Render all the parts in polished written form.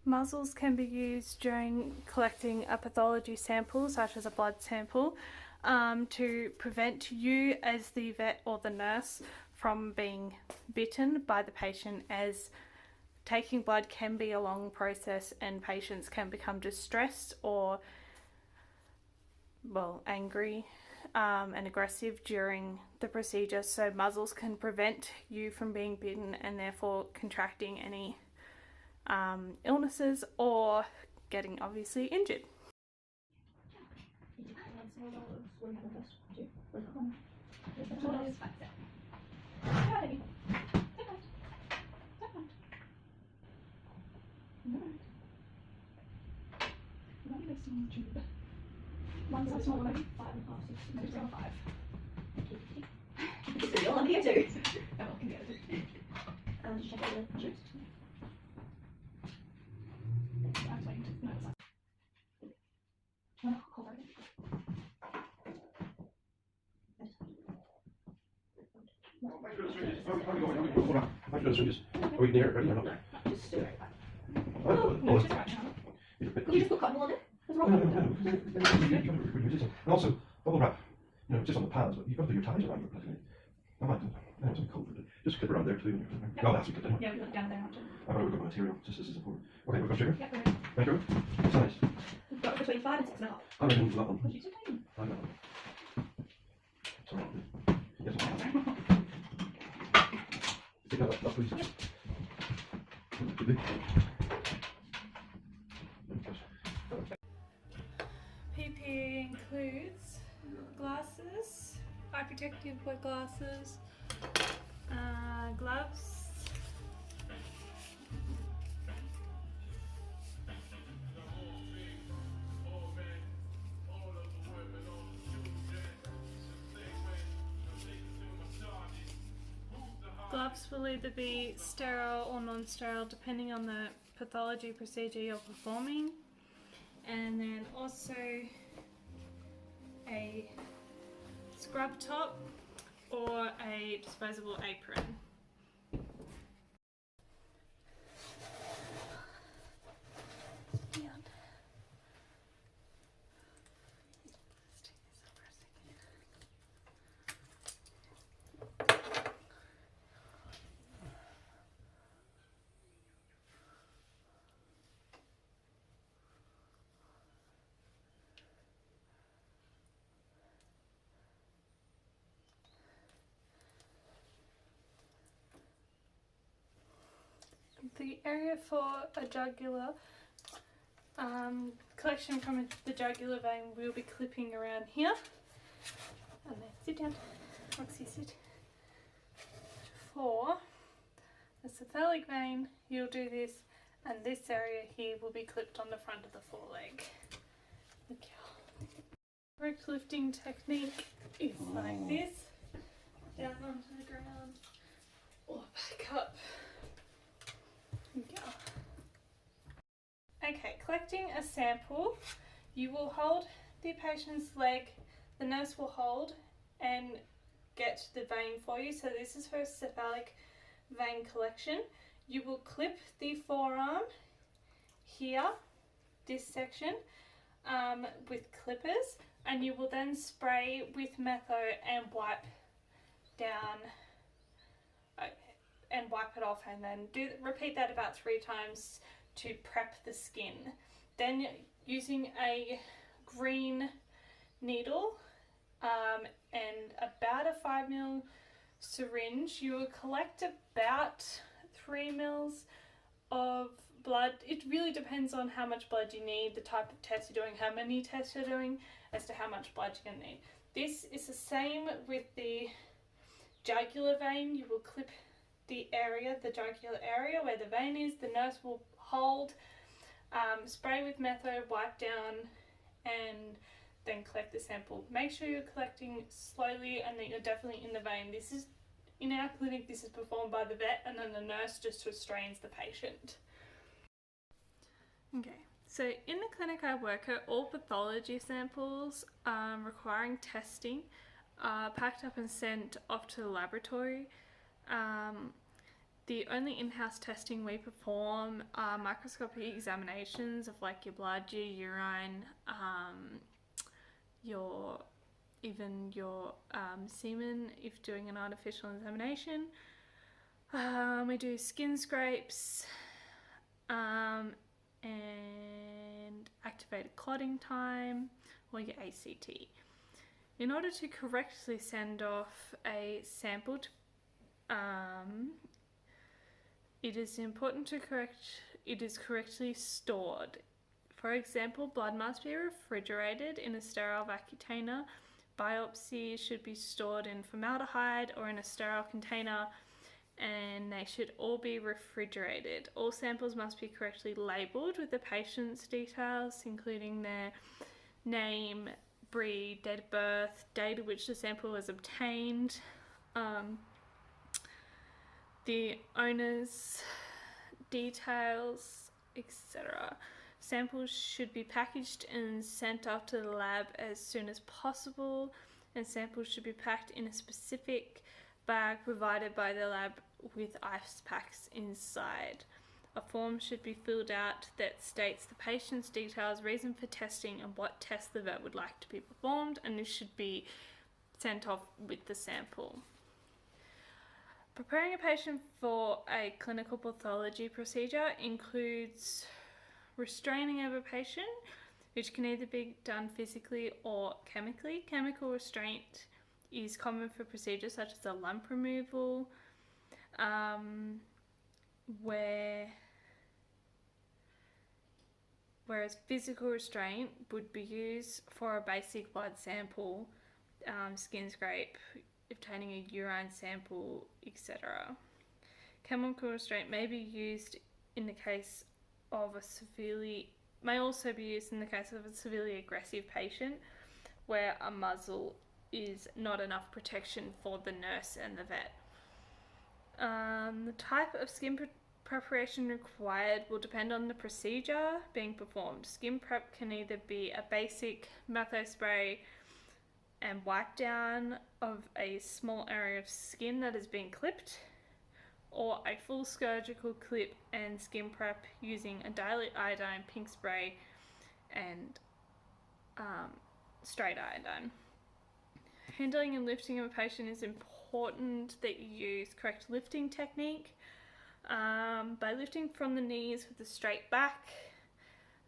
Muzzles can be used during collecting a pathology sample, such as a blood sample, to prevent you as the vet or the nurse from being bitten by the patient, as taking blood can be a long process and patients can become distressed or, well, angry and aggressive during the procedure. So muzzles can prevent you from being bitten and therefore contracting any illnesses or getting obviously injured. One size smaller, maybe 5.5, 6, maybe 5. Still on here too. Oh, can get it. Just check out the juice. I was waiting to know it's like. Hold on. Are we near it? Ready or not? Just do it. Oh, No, it's right now. Could you just put cotton wool on it? What's wrong with it? And also, bubble wrap, just on the pads, but you've got to do your ties around your bloody. I might do that. It's cold. Just clip around there too. Yeah. No, that's good. Yeah, we put it down there, aren't you? I've got good material. Just this is important. Okay, we've got sugar. Yeah, go ahead. Thank you. Size. We've got between 5 and 6.5. I'm ready for that one. What did you say? I got one. Sorry. Yes. Take that, please. Too big. PPE includes glasses, eye protective glasses, gloves, gloves will either be sterile or non-sterile depending on the pathology procedure you're performing, and then also a scrub top or a disposable apron. The area for a jugular collection from the jugular vein will be clipping around here. And then sit down, Roxy, sit. For the cephalic vein, you'll do this, and this area here will be clipped on the front of the foreleg. Okay. Correct lifting technique is like this, down onto the ground, or back up. Okay, collecting a sample, you will hold the patient's leg, the nurse will hold and get the vein for you. So this is for a cephalic vein collection. You will clip the forearm here, this section, with clippers, and you will then spray with metho and wipe down and wipe it off, and then repeat that about 3 times to prep the skin. Then using a green needle and about a 5 ml syringe, you will collect about 3 mils of blood. It really depends on how much blood you need, the type of test you're doing, how many tests you're doing, as to how much blood you're going to need. This is the same with the jugular vein. You will clip the area, the jugular area where the vein is. The nurse will hold, spray with metho, wipe down, and then collect the sample. Make sure you're collecting slowly and that you're definitely in the vein. This is, in our clinic, this is performed by the vet, and then the nurse just restrains the patient. Okay, so in the clinic I work at, all pathology samples requiring testing are packed up and sent off to the laboratory. The only in-house testing we perform are microscopic examinations of like your blood, your urine, your semen if doing an artificial insemination. We do skin scrapes and activated clotting time, or your ACT. In order to correctly send off a sample to it is important to it is correctly stored. For example, blood must be refrigerated in a sterile vacuum. Biopsies should be stored in formaldehyde or in a sterile container, and they should all be refrigerated. All samples must be correctly labelled with the patient's details, including their name, breed, date of birth, date at which the sample was obtained, the owner's details, etc. Samples should be packaged and sent off to the lab as soon as possible, and samples should be packed in a specific bag provided by the lab with ice packs inside. A form should be filled out that states the patient's details, reason for testing, and what test the vet would like to be performed, and this should be sent off with the sample. Preparing a patient for a clinical pathology procedure includes restraining of a patient, which can either be done physically or chemically. Chemical restraint is common for procedures such as a lump removal, whereas physical restraint would be used for a basic blood sample, skin scrape, obtaining a urine sample, etc. Chemical restraint may be used in the case of may also be used in the case of a severely aggressive patient where a muzzle is not enough protection for the nurse and the vet. The type of skin preparation required will depend on the procedure being performed. Skin prep can either be a basic metho spray and wipe down of a small area of skin that has been clipped, or a full surgical clip and skin prep using a dilute iodine, pink spray, and straight iodine. Handling and lifting of a patient is important that you use correct lifting technique by lifting from the knees with a straight back,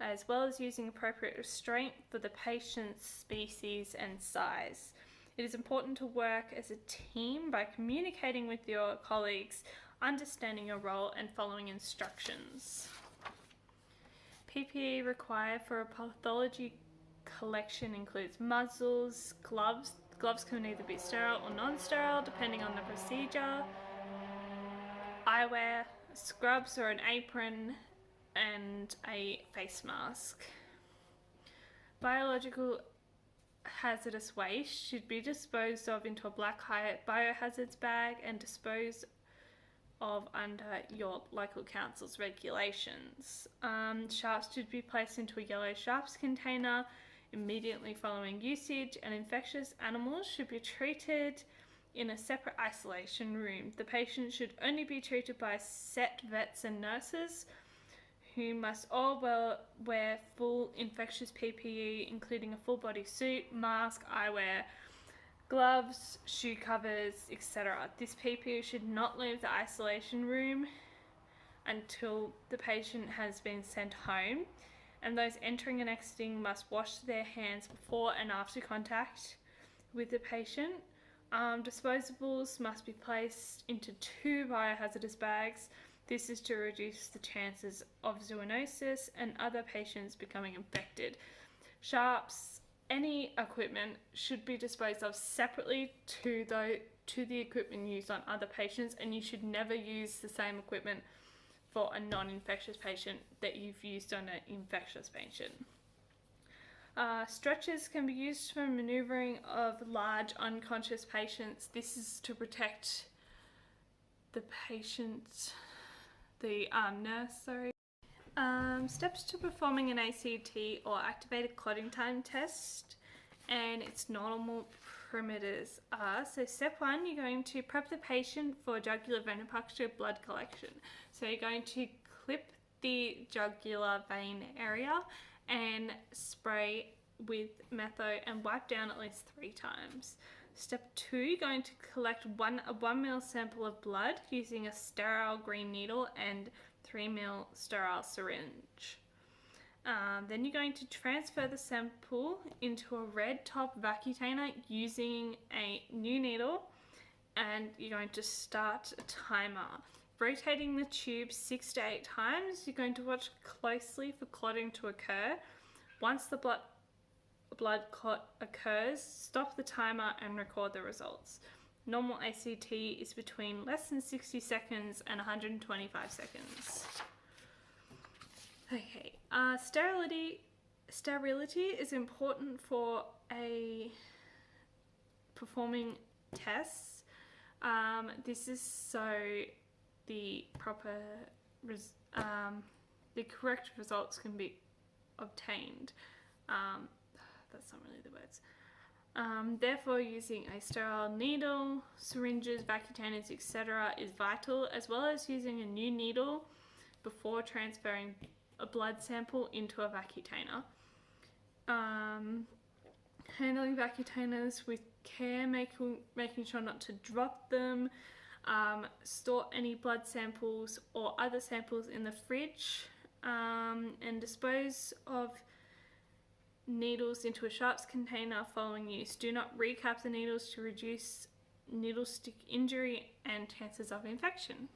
as well as using appropriate restraint for the patient's species and size. It is important to work as a team by communicating with your colleagues, understanding your role, and following instructions. PPE required for a pathology collection includes muzzles, gloves. Gloves can either be sterile or non-sterile depending on the procedure, eyewear, scrubs or an apron, and a face mask. Biological hazardous waste should be disposed of into a black biohazards bag and disposed of under your local council's regulations. Sharps should be placed into a yellow sharps container immediately following usage, and infectious animals should be treated in a separate isolation room. The patient should only be treated by set vets and nurses, who must all wear full infectious PPE, including a full body suit, mask, eyewear, gloves, shoe covers, etc. This PPE should not leave the isolation room until the patient has been sent home, and those entering and exiting must wash their hands before and after contact with the patient. Disposables must be placed into 2 biohazardous bags. This is to reduce the chances of zoonosis and other patients becoming infected. Sharps, any equipment should be disposed of separately to the equipment used on other patients, and you should never use the same equipment for a non-infectious patient that you've used on an infectious patient. Stretchers can be used for maneuvering of large unconscious patients. This is to protect the nurse. Steps to performing an ACT or activated clotting time test and its normal parameters are, so step 1, you're going to prep the patient for jugular venipuncture blood collection. So you're going to clip the jugular vein area and spray with metho and wipe down at least 3 times. Step 2, you're going to collect a 1 ml sample of blood using a sterile green needle and 3 ml sterile syringe. Then you're going to transfer the sample into a red top vacutainer using a new needle, and you're going to start a timer. Rotating the tube 6 to 8 times, you're going to watch closely for clotting to occur. Once the blood clot occurs, stop the timer and record the results. Normal ACT is between less than 60 seconds and 125 seconds. Okay, sterility is important for performing tests. This is so the correct results can be obtained. That's not really the words. Therefore, using a sterile needle, syringes, vacutaners, etc. is vital, as well as using a new needle before transferring a blood sample into a vacutainer. Handling vacutaners with care, making sure not to drop them. Store any blood samples or other samples in the fridge, and dispose of needles into a sharps container following use. Do not recap the needles to reduce needle stick injury and chances of infection.